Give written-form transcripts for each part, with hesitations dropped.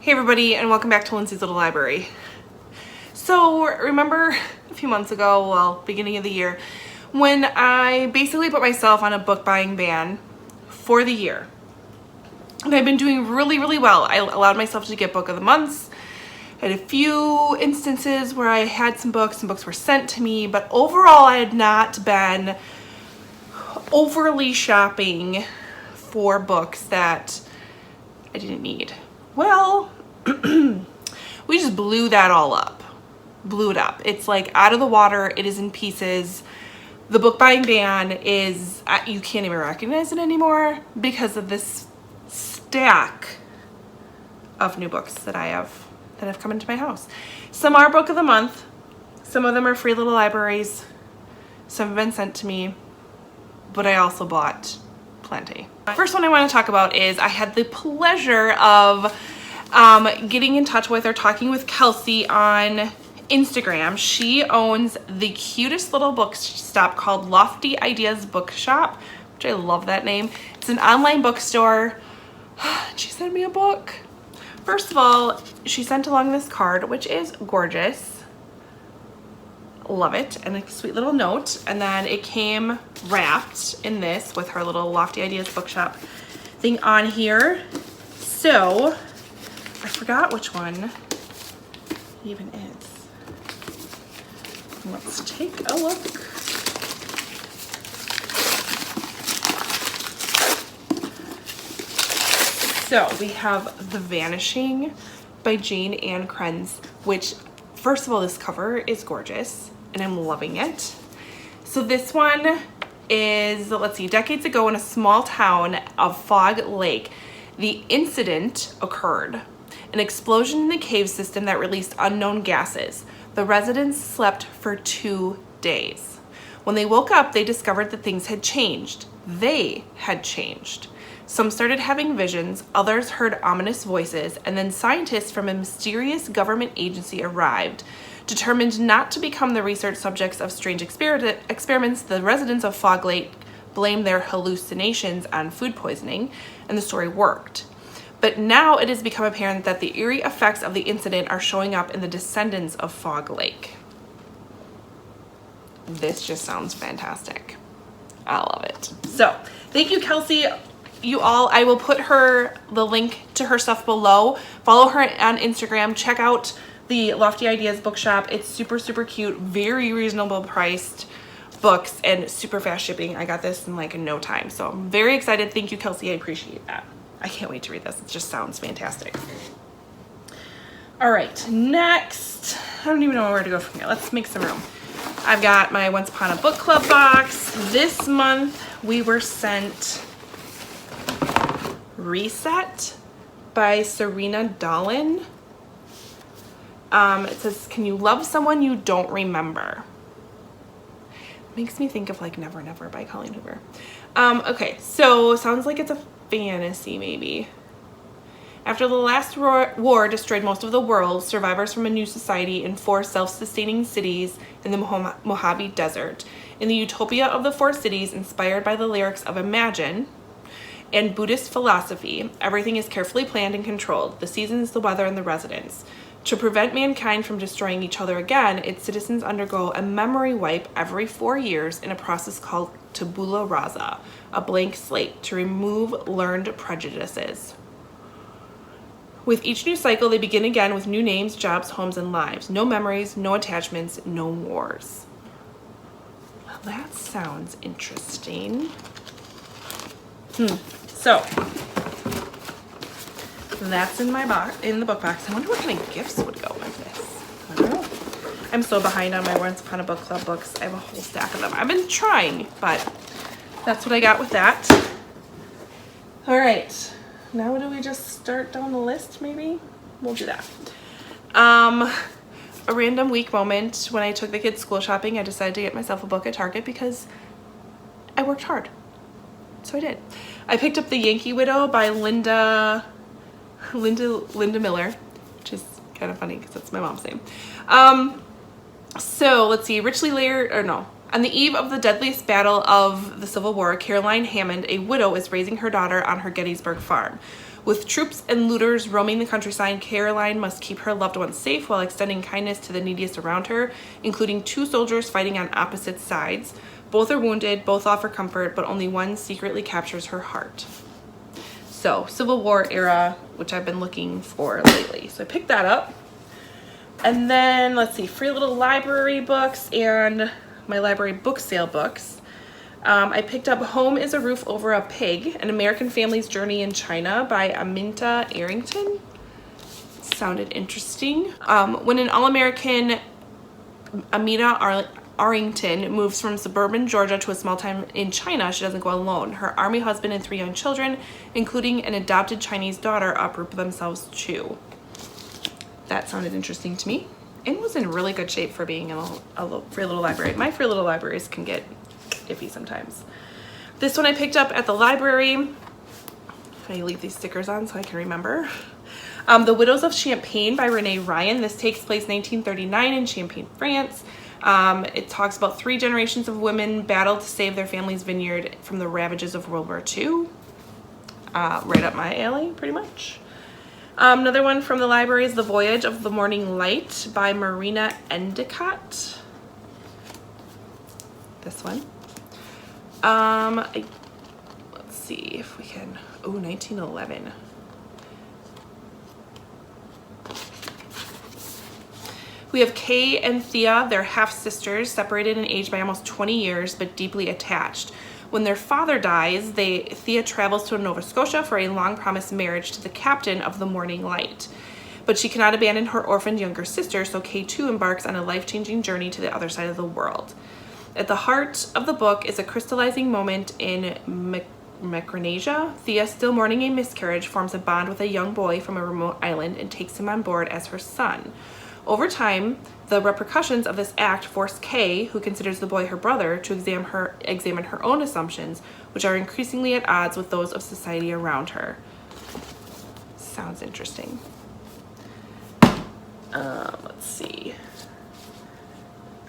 Hey everybody, and welcome back to Lindsey's Little Library. So remember a few months ago, well, beginning of the year, when I basically put myself on a book buying ban for the year. And I've been doing really well. I allowed myself to get book of the months. I had a few instances where I had some books were sent to me, but overall I had not been overly shopping for books that I didn't need. Well, we just blew that all up. Blew it up. It's like out of the water. It is in pieces. The book buying ban is, you can't even recognize it anymore because of this stack of new books that have come into my house. Some are book of the month. Some of them are free little libraries. Some have been sent to me, but I also bought plenty. First one I want to talk about is I had the pleasure of getting in touch with or talking with Kelsey on Instagram. She owns the cutest little bookstop called Ideas Bookshop, which I love that name. It's an online bookstore. She sent me a book. First of all, she sent along this card, which is gorgeous. Love it. And a sweet little note. And then it came wrapped in this with her little Lofty Ideas Bookshop thing on here. So I forgot which one it even is. Let's take a look. So we have The Vanishing by Jane Ann Krenz, which, first of all, this cover is gorgeous and I'm loving it. So this one is, let's see, decades ago in a small town of Fog Lake, the incident occurred. An explosion in the cave system that released unknown gases. The residents slept for 2 days. When they woke up, they discovered that things had changed. They had changed. Some started having visions, others heard ominous voices, and then scientists from a mysterious government agency arrived. Determined not to become the research subjects of strange experiments, the residents of Fog Lake blamed their hallucinations on food poisoning, and the story worked. But now it has become apparent that the eerie effects of the incident are showing up in the descendants of Fog Lake. This just sounds fantastic. I love it. So, thank you, Kelsey. You all, I will put the link to her stuff below. Follow her on Instagram. Check out the Lofty Ideas Bookshop. It's super cute, very reasonable priced books, and super fast shipping. I got this in like no time. So I'm very excited. Thank you, Kelsey. I appreciate that. I can't wait to read this. It just sounds fantastic. All right, next. I don't even know where to go from here. Let's make some room. I've got my Once Upon a Book Club box. This month we were sent Reset by Serena Dolan. It says, can you love someone you don't remember? Makes me think of like Never Never by Colleen Hoover. Okay, so sounds like it's a fantasy maybe. After the last war destroyed most of the world, survivors from a new society in 4 self-sustaining cities in the Mojave Desert. In the utopia of the 4 cities, inspired by the lyrics of Imagine and Buddhist philosophy, everything is carefully planned and controlled, the seasons, the weather, and the residents. To prevent mankind from destroying each other again, its citizens undergo a memory wipe every 4 years in a process called tabula rasa, a blank slate, to remove learned prejudices. With each new cycle, they begin again with new names, jobs, homes, and lives. No memories, no attachments, no wars. Well, that sounds interesting. So that's in the book box. I wonder what kind of gifts would go with this. I don't know. I'm so behind on my Once Upon a Book Club books. I have a whole stack of them. I've been trying, but that's what I got with that. All right. Now do we just start down the list maybe? We'll do that. A random week moment when I took the kids school shopping, I decided to get myself a book at Target because I worked hard. So I did. I picked up The Yankee Widow by Linda Miller, which is kind of funny because that's my mom's name. So let's see, on the eve of the deadliest battle of the Civil War, Caroline Hammond, a widow, is raising her daughter on her Gettysburg farm. With troops and looters roaming the countryside, Caroline must keep her loved ones safe while extending kindness to the neediest around her, including 2 soldiers fighting on opposite sides. Both are wounded, both offer comfort, but only one secretly captures her heart. So, Civil War era, which I've been looking for lately. So I picked that up. And then, let's see, free little library books and my library book sale books. I picked up Home is a Roof Over a Pig, An American Family's Journey in China by Aminta Arrington. Sounded interesting. When an all-American Amita Arrington moves from suburban Georgia to a small town in China, she doesn't go alone. Her army husband and 3 young children, including an adopted Chinese daughter, uproot themselves too. That sounded interesting to me. It was in really good shape for being in a free little library. My free little libraries can get iffy sometimes. This one I picked up at the library. I leave these stickers on so I can remember. The Widows of Champagne by Renee Ryan. This takes place 1939 in Champagne, France. It talks about 3 generations of women battle to save their family's vineyard from the ravages of World War II. Right up my alley, pretty much. Another one from the library is The Voyage of the Morning Light by Marina Endicott. This one. Let's see if we can, 1911. We have Kay and Thea. They're half-sisters, separated in age by almost 20 years, but deeply attached. When their father dies, Thea travels to Nova Scotia for a long-promised marriage to the captain of the Morning Light. But she cannot abandon her orphaned younger sister, so Kay too embarks on a life-changing journey to the other side of the world. At the heart of the book is a crystallizing moment in Micronesia. Thea, still mourning a miscarriage, forms a bond with a young boy from a remote island and takes him on board as her son. Over time, the repercussions of this act force Kay, who considers the boy her brother, to examine her own assumptions, which are increasingly at odds with those of society around her. Sounds interesting. Let's see.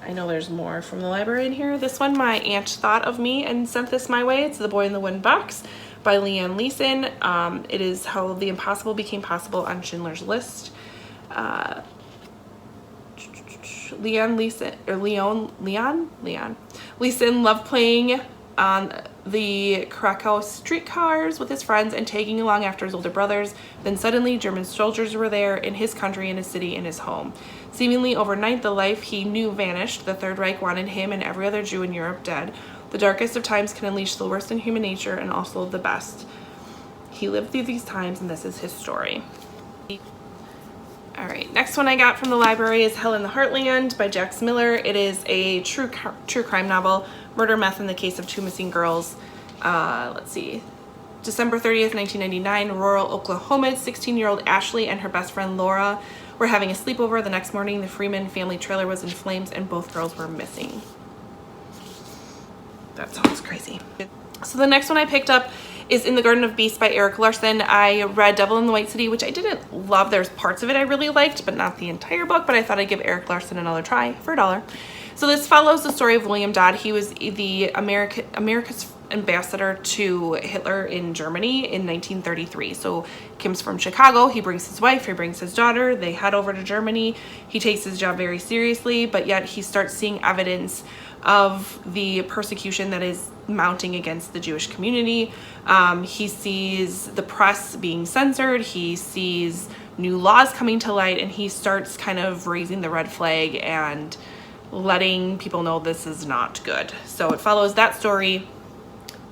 I know there's more from the library in here. This one, my aunt thought of me and sent this my way. It's The Boy in the Wooden Box by Leanne Leeson. It is how the impossible became possible on Schindler's List. Leon Leeson loved playing on the Krakow streetcars with his friends and tagging along after his older brothers. Then suddenly German soldiers were there in his country, in his city, in his home. Seemingly overnight, the life he knew vanished. The Third Reich wanted him and every other Jew in Europe dead. The darkest of times can unleash the worst in human nature and also the best. He lived through these times, and this is his story. All right, next one I got from the library is Hell in the Heartland by Jax Miller. It is a true crime novel, murder, meth, in the case of 2 missing girls. Let's see. December 30th, 1999, rural Oklahoma, 16-year-old Ashley and her best friend Laura were having a sleepover. The next morning, the Freeman family trailer was in flames and both girls were missing. That sounds crazy. So the next one I picked up is In the Garden of Beasts by Erik Larson. I read Devil in the White City, which I didn't love. There's parts of it I really liked, but not the entire book, but I thought I'd give Erik Larson another try for $1. So this follows the story of William Dodd. He was the America's ambassador to Hitler in Germany in 1933. So Kim's from Chicago. He brings his wife, he brings his daughter. They head over to Germany. He takes his job very seriously, but yet he starts seeing evidence of the persecution that is mounting against the Jewish community. He sees the press being censored. He sees new laws coming to light, and he starts kind of raising the red flag and letting people know this is not good. So it follows that story.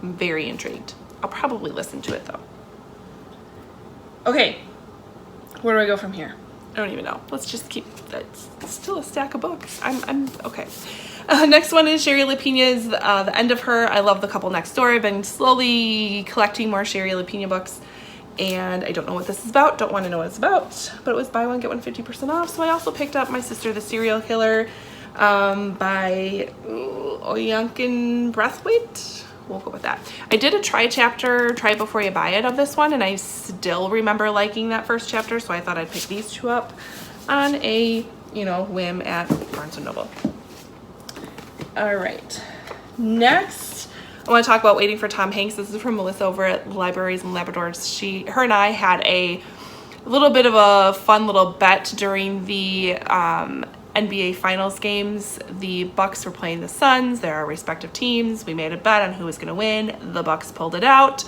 I'm very intrigued. I'll probably listen to it though. Okay, where do I go from here? I don't even know. Let's just keep, that's still a stack of books. I'm okay. Next one is Sherry Lapina's The End of Her. I love The Couple Next Door. I've been slowly collecting more Sherry Lapina books, and I don't know what this is about. Don't want to know what it's about, but it was buy one, get one 50% off. So I also picked up My Sister the Serial Killer by Oyankin Breathwaite. We'll go with that. I did a try before you buy it of this one, and I still remember liking that first chapter, so I thought I'd pick these two up on a, whim at Barnes & Noble. All right, next I want to talk about Waiting for Tom Hanks. This is from Melissa over at Libraries and Labradors. Her and I had a little bit of a fun little bet during the NBA Finals games. The Bucks were playing the Suns. They're our respective teams. We made a bet on who was going to win. The Bucks pulled it out.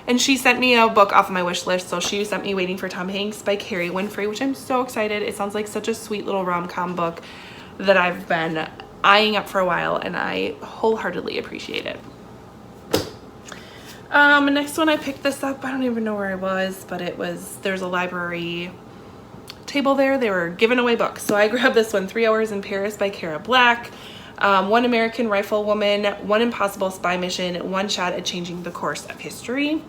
And she sent me a book off of my wish list. So she sent me Waiting for Tom Hanks by Carrie Winfrey, which I'm so excited. It sounds like such a sweet little rom-com book that I've been eyeing up for a while, and I wholeheartedly appreciate it. Next one, I picked this up. I don't even know where I was, but there's a library table there. They were giving away books. So I grabbed this one, 3 Hours in Paris by Cara Black. One American Riflewoman, One Impossible Spy Mission, One Shot at Changing the Course of History.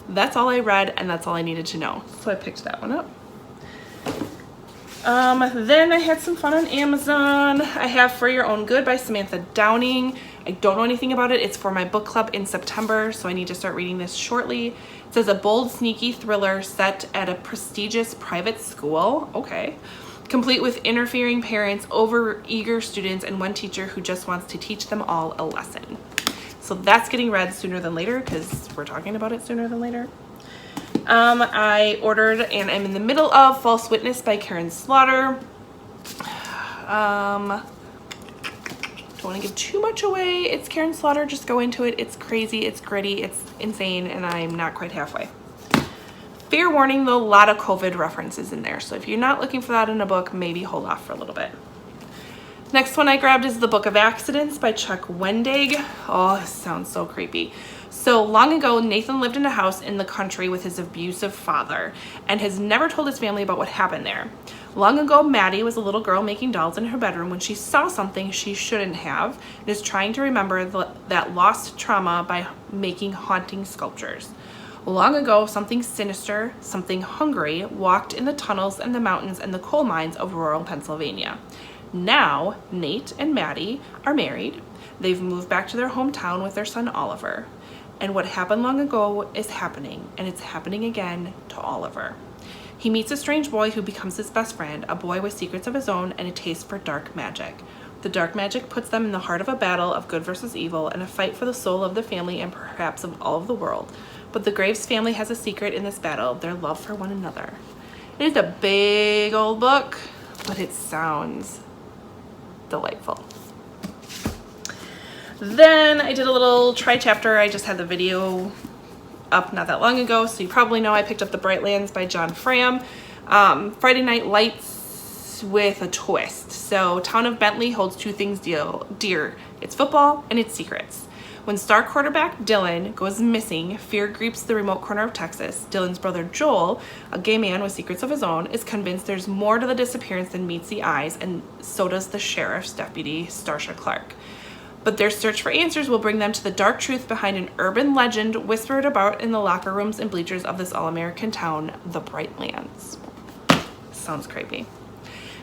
That's all I read, and that's all I needed to know. So I picked that one up. Then I had some fun on Amazon. I have For Your Own Good by Samantha Downing. I don't know anything about it. It's for my book club in September, so I need to start reading this shortly. It says a bold, sneaky thriller set at a prestigious private school. Okay. Complete with interfering parents, over-eager students, and one teacher who just wants to teach them all a lesson. So that's getting read sooner than later because we're talking about it sooner than later. I ordered and I'm in the middle of False Witness by Karen Slaughter. Don't want to give too much away. It's Karen Slaughter. Just go into it. It's crazy. It's gritty. It's insane. And I'm not quite halfway. Fair warning, though, a lot of COVID references in there. So if you're not looking for that in a book, maybe hold off for a little bit. Next one I grabbed is The Book of Accidents by Chuck Wendig. Oh, this sounds so creepy. So long ago, Nathan lived in a house in the country with his abusive father and has never told his family about what happened there. Long ago, Maddie was a little girl making dolls in her bedroom when she saw something she shouldn't have and is trying to remember that lost trauma by making haunting sculptures. Long ago, something sinister, something hungry, walked in the tunnels and the mountains and the coal mines of rural Pennsylvania. Now, Nate and Maddie are married. They've moved back to their hometown with their son Oliver. And what happened long ago is happening, and it's happening again to Oliver. He meets a strange boy who becomes his best friend, a boy with secrets of his own and a taste for dark magic. The dark magic puts them in the heart of a battle of good versus evil and a fight for the soul of the family and perhaps of all of the world. But the Graves family has a secret in this battle, their love for one another. It is a big old book, but it sounds delightful. Then I did a little tri-chapter. I just had the video up not that long ago, so you probably know I picked up The Brightlands by John Fram. Friday Night Lights with a twist. So Town of Bentley holds two things dear. It's football and its secrets. When star quarterback Dylan goes missing, fear grips the remote corner of Texas. Dylan's brother Joel, a gay man with secrets of his own, is convinced there's more to the disappearance than meets the eyes, and so does the sheriff's deputy, Starsha Clark. But their search for answers will bring them to the dark truth behind an urban legend whispered about in the locker rooms and bleachers of this all-American town, the Brightlands. Sounds creepy.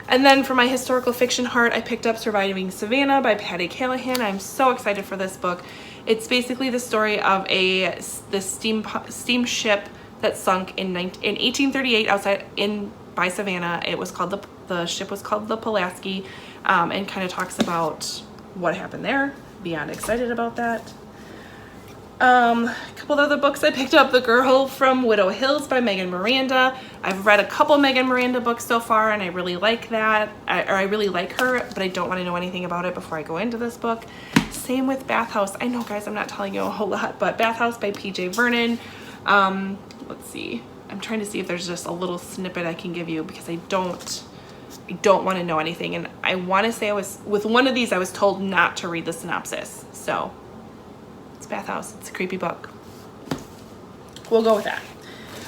And then for my historical fiction heart, I picked up Surviving Savannah by Patty Callahan. I'm so excited for this book. It's basically the story of the steamship that sunk in 1838 by Savannah. It was called the ship was called the Pulaski, and kind of talks about what happened there. Beyond excited about that. A couple other books I picked up. The Girl from Widow Hills by Megan Miranda. I've read a couple Megan Miranda books so far, and I really like that. I really like her, but I don't want to know anything about it before I go into this book. Same with Bathhouse. I know, guys, I'm not telling you a whole lot, but Bathhouse by PJ Vernon. Let's see. I'm trying to see if there's just a little snippet I can give you because I don't want to know anything. And I want to say with one of these, I was told not to read the synopsis. So it's Bathhouse. It's a creepy book. We'll go with that.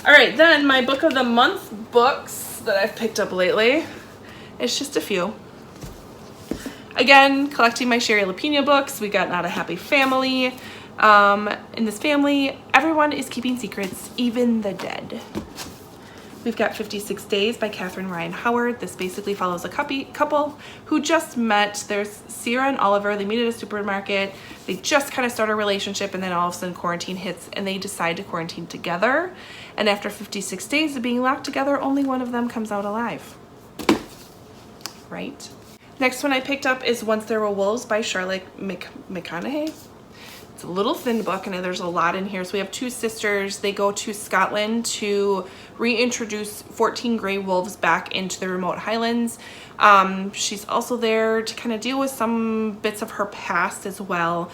All right, then my book of the month books that I've picked up lately. It's just a few. Again, collecting my Sherry Lapina books. We got Not a Happy Family. In this family, everyone is keeping secrets, even the dead. We've got 56 Days by Catherine Ryan Howard. This basically follows a couple who just met. There's Sierra and Oliver. They meet at a supermarket. They just kind of start a relationship, and then all of a sudden quarantine hits, and they decide to quarantine together. And after 56 days of being locked together, only one of them comes out alive. Right? Next one I picked up is Once There Were Wolves by Charlotte McConaughey. It's a little thin book, and there's a lot in here. So we have two sisters. They go to Scotland to reintroduce 14 gray wolves back into the remote Highlands. She's also there to kind of deal with some bits of her past as well.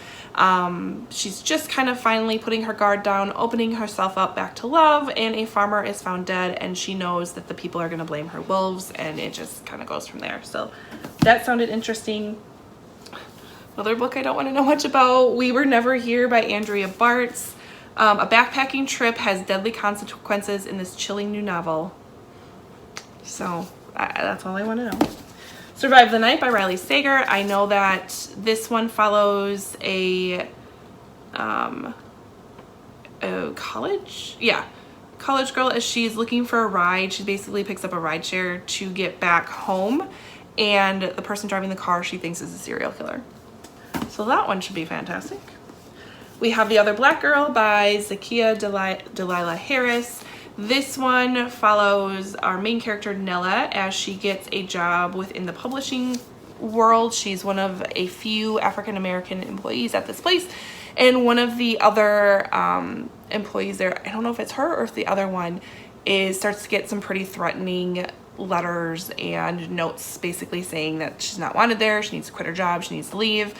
She's just kind of finally putting her guard down, opening herself up back to love, and a farmer is found dead, and she knows that the people are going to blame her wolves, and it just kind of goes from there. So that sounded interesting. Another book I don't want to know much about, We Were Never Here by Andrea Bartz. A backpacking trip has deadly consequences in this chilling new novel. So that's all I want to know. Survive the Night by Riley Sager. I know that this one follows a college girl as she's looking for a ride. She basically picks up a ride share to get back home, and the person driving the car she thinks is a serial killer. So that one should be fantastic. We have The Other Black Girl by Zakiya Delilah Harris. This one follows our main character, Nella, as she gets a job within the publishing world. She's one of a few African-American employees at this place. And one of the other employees there, I don't know if it's her or if the other one, starts to get some pretty threatening letters and notes basically saying that she's not wanted there, she needs to quit her job, she needs to leave.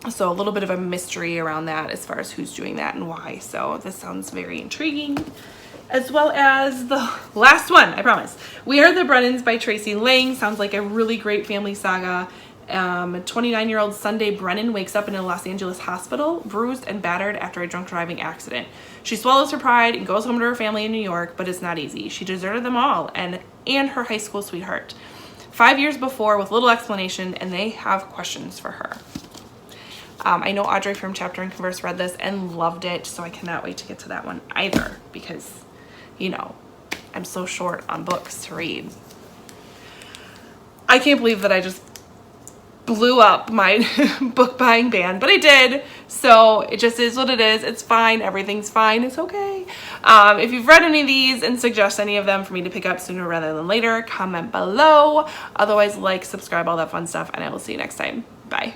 So a little bit of a mystery around that as far as who's doing that and why. So this sounds very intriguing. As well as the last one, I promise. We Are the Brennans by Tracy Lang. Sounds like a really great family saga. 29-year-old Sunday Brennan wakes up in a Los Angeles hospital, bruised and battered after a drunk driving accident. She swallows her pride and goes home to her family in New York, but it's not easy. She deserted them all and her high school sweetheart 5 years before with little explanation, and they have questions for her. I know Audrey from Chapter and Converse read this and loved it, so I cannot wait to get to that one either because, you know, I'm so short on books to read. I can't believe that I just blew up my book buying ban, but I did. So it just is what it is. It's fine. Everything's fine. It's okay. If you've read any of these and suggest any of them for me to pick up sooner rather than later, comment below. Otherwise, like, subscribe, all that fun stuff, and I will see you next time. Bye.